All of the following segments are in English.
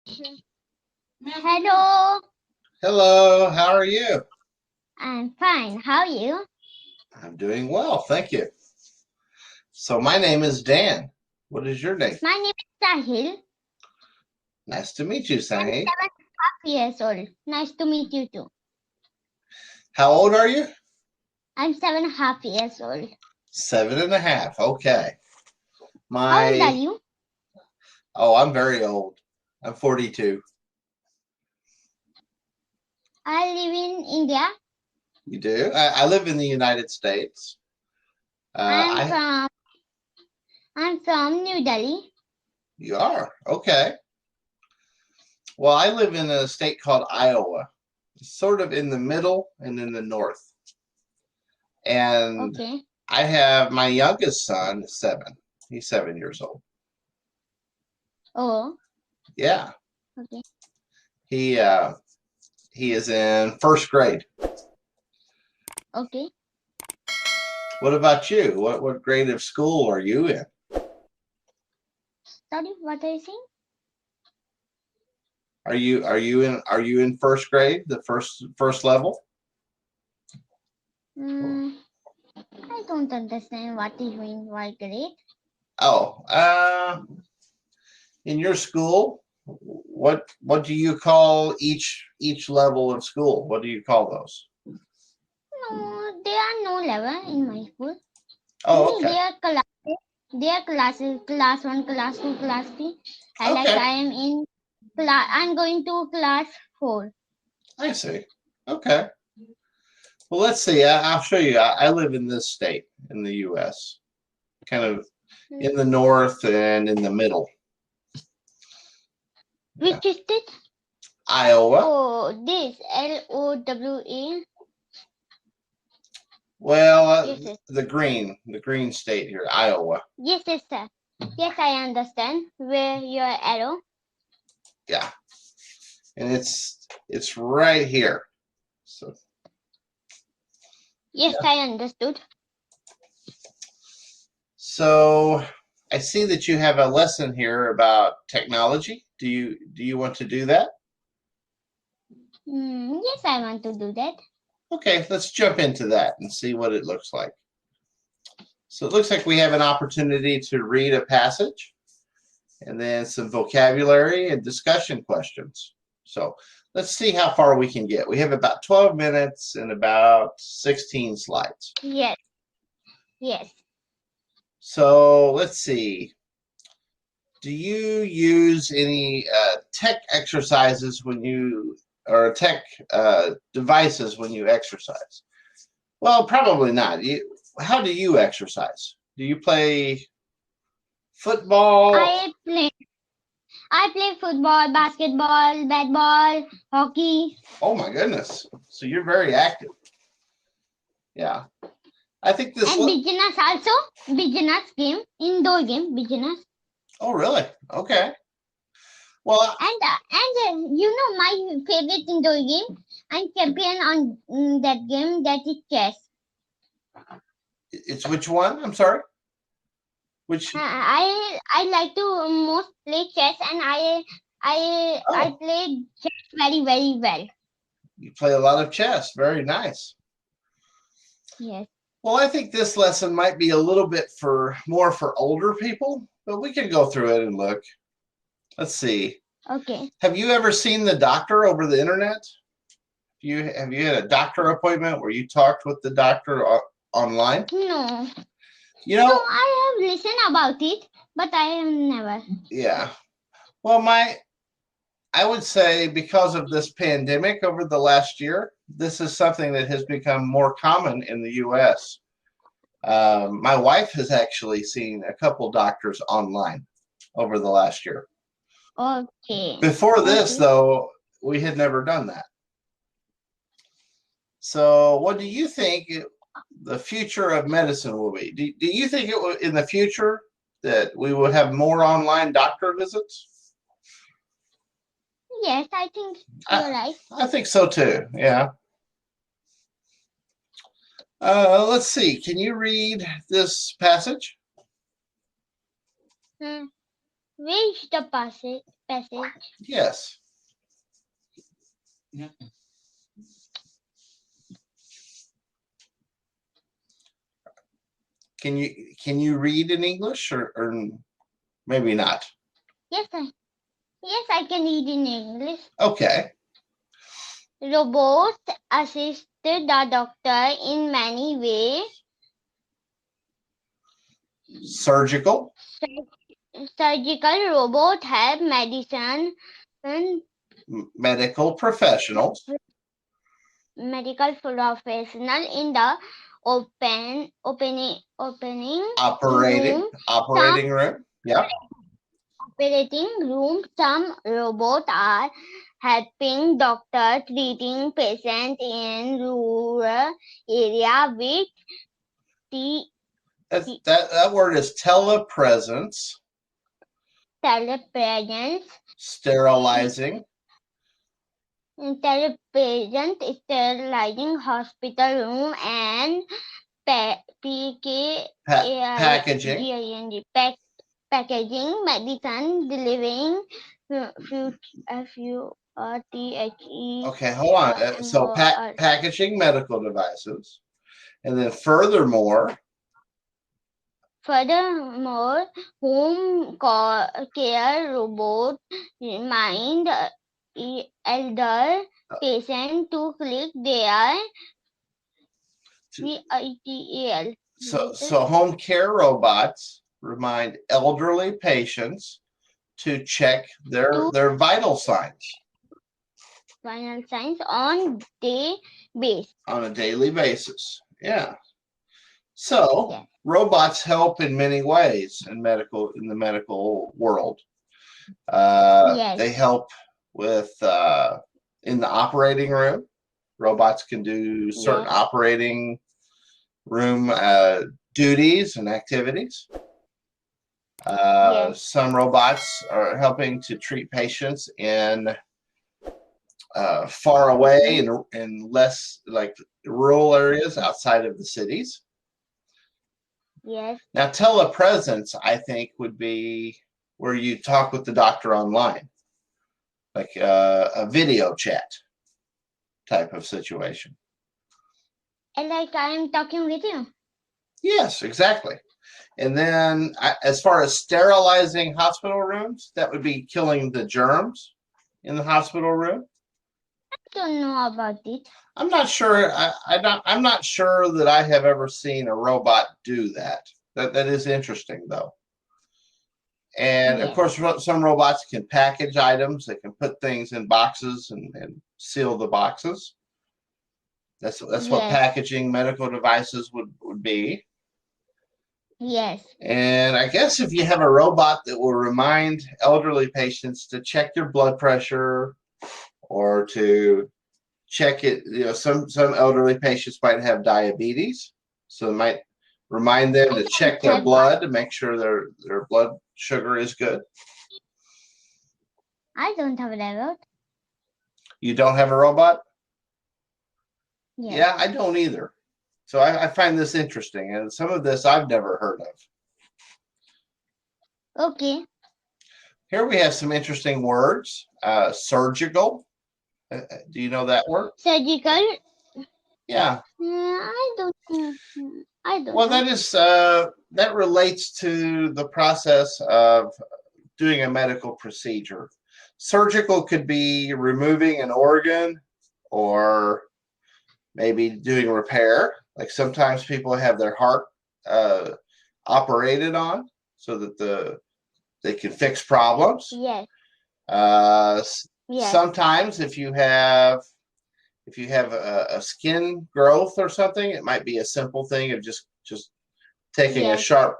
Hello, Hello, how are you? I'm fine. How are you? I'm doing well, thank you. So my name is Dan. What is your name? My name is Sahil. Nice to meet you, I'm Sahi. 7.5 years old. Nice to meet you too. How old are you? I'm 7.5 years old. 7.5. Okay. How old are My you? I'm very old. I'm 42. I live in India. You do? I live in the United States. I'm I from I'm from New Delhi. You are? Okay. Well, I live in a state called Iowa. Sort of in the middle and in the north. And Okay. I have my youngest son is 7. He's 7 years old. Oh, Yeah. okay. He uh He is in first grade. Okay. What about you? What grade of school are you in? Sorry, what are you saying? Are you in first grade, the first level? I don't understand what you mean by grade. Oh, in your school, what do you call each level of school? What do you call those? No, there are no level in my school. Oh, Only okay. their classes, class 1, class 2, class 3. Like Okay. I am in class, I'm going to class 4. I see. Okay. Well, let's see. I'll show you. I live in this state in the U.S., kind of in the north and in the middle. Yeah. Which is it? Iowa. Oh, this LOWA. Well, Yes, yes. the green state here, Iowa. Yes, yes, sir. Yes, I understand where your arrow. Yeah, and it's right here. So Yes, yeah. I understood. So I see that you have a lesson here about technology. Do you want to do that? Yes, I want to do that. Okay, let's jump into that and see what it looks like. So it looks like we have an opportunity to read a passage and then some vocabulary and discussion questions. So let's see how far we can get. We have about 12 minutes and about 16 slides. Yes, yes. So let's see. Do you use any tech exercises or tech devices when you exercise? Well, probably not. How do you exercise? Do you play football? I play football, basketball, bat-ball, hockey. Oh my goodness. So you're very active. Yeah. I think this. And beginners also. Beginners game, indoor game, beginners. Oh, really? Okay. Well, And you know my favorite indoor game. I'm champion on that game. That is chess. it's which one? I'm sorry. Which? I like to most play chess, and I play chess very very well. You play a lot of chess. Very nice. Yes. Well, I think this lesson might be a little bit more for older people, but we can go through it and look. Let's see. Okay. Have you ever seen the doctor over the internet? Have you had a doctor appointment where you talked with the doctor online? No. You No, know, I have listened about it, but I have never. yeah. Well, I would say because of this pandemic over the last year, this is something that has become more common in the U.S. My wife has actually seen a couple doctors online over the last year. Okay. Before this, Okay. though, we had never done that. So, what do you think the future of medicine will be? Do you think it will, in the future that we would have more online doctor visits? Yes, I think you're right. I think so too. Yeah. Let's see. Can you read this passage? Where is the passage? passage. Yes. Can you read in English or maybe not? Yes, I can read in English. Okay. Robots assist the doctor in many ways. Surgical. Surgical robots help medicine and Medical professionals. medical professional in the opening Operating room. room. Yep. Operating room. Some robots are helping doctor treating patients in rural area with the That word is telepresence. telepresence. Sterilizing. Telepresent sterilizing hospital room and Packaging. packaging medicine, delivering FUTHE. Okay, hold on. So packaging medical devices, and then furthermore, home care robot remind elder patient to click their VITAL. so home care robots remind elderly patients to check their vital signs Final signs on on a daily basis. Yeah. So Yes. robots help in many ways in the medical world. Yes. They help with in the operating room. Robots can do certain operating room duties and activities. Some robots are helping to treat patients in far away and less like rural areas outside of the cities. Yes. Now, telepresence, I think, would be where you talk with the doctor online, like a video chat type of situation. And like I'm talking with you. Yes, exactly. And then as far as sterilizing hospital rooms, that would be killing the germs in the hospital room. I don't know about it. I'm not sure. I'm not sure that I have ever seen a robot do that. That is interesting, though. And of course, some robots can package items. They can put things in boxes and seal the boxes. That's what packaging medical devices would be. Yes. And I guess if you have a robot that will remind elderly patients to check your blood pressure or to check it, some elderly patients might have diabetes, so it might remind them to check their blood to make sure their blood sugar is good. I don't have a robot. You don't have a robot? Yes. Yeah, I don't either. So I find this interesting, and some of this I've never heard of. Okay. Here we have some interesting words. Surgical. Do you know that word? Surgical. Yeah. I don't Well, know. that relates to the process of doing a medical procedure. Surgical could be removing an organ or maybe doing repair. Like sometimes people have their heart operated on so that they can fix problems. Yes. Sometimes if you have a skin growth or something, it might be a simple thing of just taking a sharp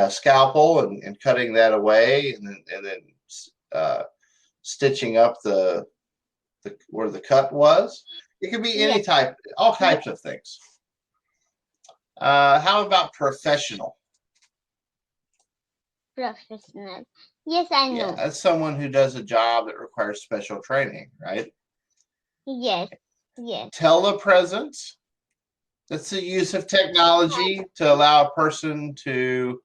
scalpel and cutting that away and then stitching up the where the cut was. It could be any type, all types of things. How about professional? Professional. Yes, I know. Yeah, that's someone who does a job that requires special training, right? Yes. Yes. Telepresence. That's the use of technology to allow a person to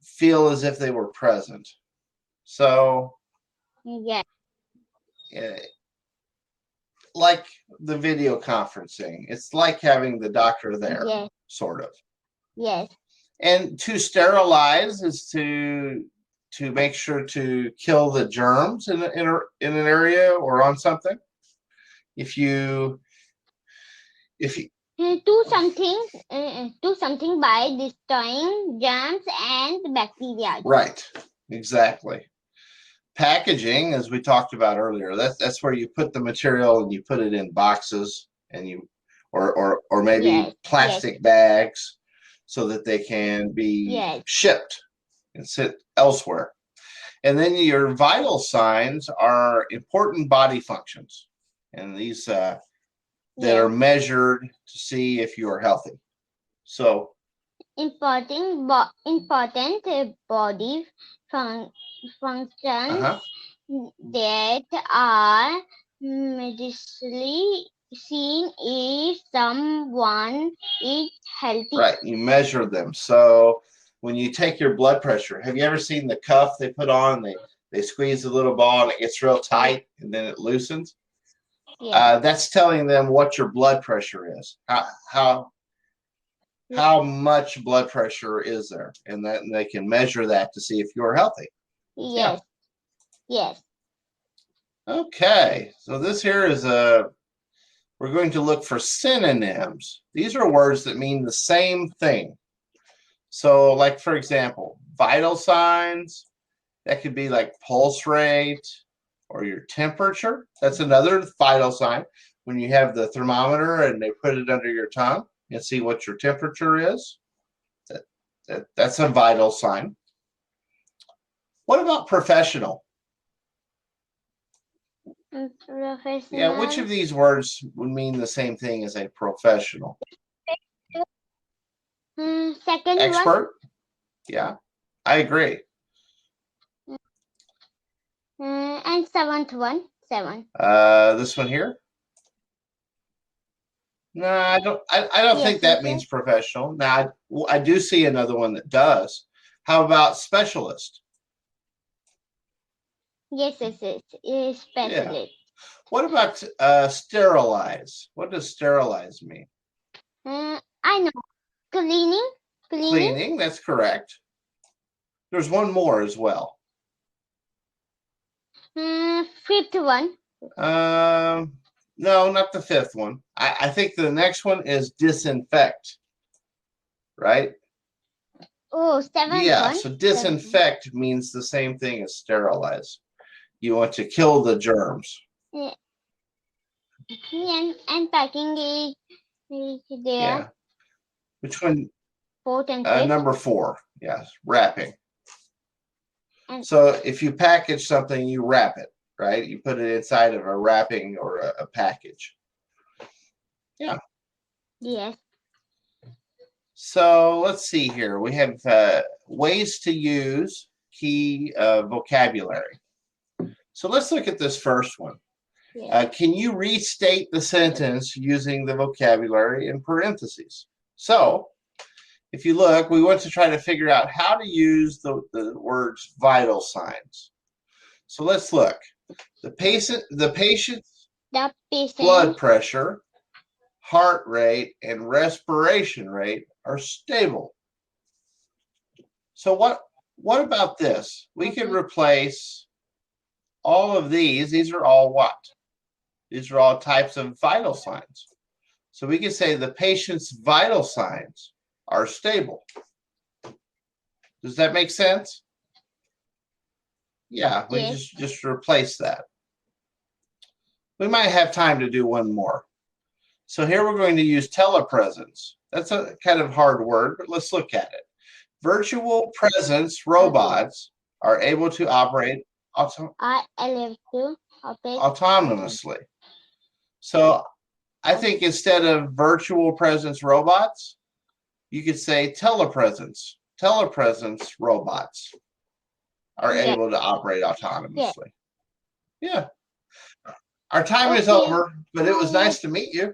feel as if they were present. So, Yes. like the video conferencing, it's like having the doctor there, Yes. sort of. Yes. And to sterilize is to make sure to kill the germs in an area or on something. If you Do something by destroying germs and bacteria. right, exactly. Packaging, as we talked about earlier, that's where you put the material and you put it in boxes and you or maybe Yes. plastic bags so that they can be shipped and sit elsewhere. And then your vital signs are important body functions, and these that are measured to see if you are healthy. So important body functions that are medically seen if someone is healthy. right, you measure them. So when you take your blood pressure, have you ever seen the cuff they put on? They squeeze the little ball and it gets real tight and then it loosens. That's telling them what your blood pressure is. How much blood pressure is there, and they can measure that to see if you're healthy. Yes. Yes. Okay, so this here is we're going to look for synonyms. These are words that mean the same thing. So, like for example, vital signs, that could be like pulse rate or your temperature. That's another vital sign. When you have the thermometer and they put it under your tongue and see what your temperature is, that's a vital sign. What about professional? Professional. Yeah, which of these words would mean the same thing as a professional? Second Expert? Yeah, I agree. And seventh one. This one here? No, I don't think that means professional. Now, I do see another one that does. How about specialist? Yes, specialist. Yeah. What about sterilize? What does sterilize mean? I know. Cleaning. That's correct. There's one more as well. Fifth one. No, not the fifth one. I think the next one is disinfect, right? Oh, seventh one. Yeah, so disinfect means the same thing as sterilize. You want to kill the germs. Yeah. And packing is there. Yeah. Which one? Fourth and fifth. Number 4. Yes, wrapping. So if you package something, you wrap it, right? You put it inside of a wrapping or a package. Yeah. Yes. So let's see here. We have ways to use key vocabulary. So let's look at this first one. Can you restate the sentence using the vocabulary in parentheses? So if you look, we want to try to figure out how to use the words vital signs. So let's look. The patient's blood pressure, heart rate, and respiration rate are stable. So what about this? We can replace all of these. These are all what? These are all types of vital signs. So we can say the patient's vital signs are stable. Does that make sense? Yeah, we just replace that. We might have time to do one more. So here we're going to use telepresence. That's a kind of hard word, but let's look at it. Virtual presence robots are able to operate autonomously. So I think instead of virtual presence robots, you could say telepresence. Telepresence robots are able to operate autonomously. Yeah. Our time is over, but it was nice to meet you.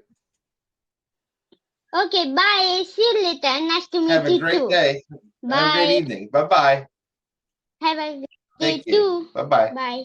Okay, bye. See you later. Nice to meet you too. Have a great day. Bye. Have a great evening. Bye-bye. Have a Thank Day you. 2. Bye-bye. Bye.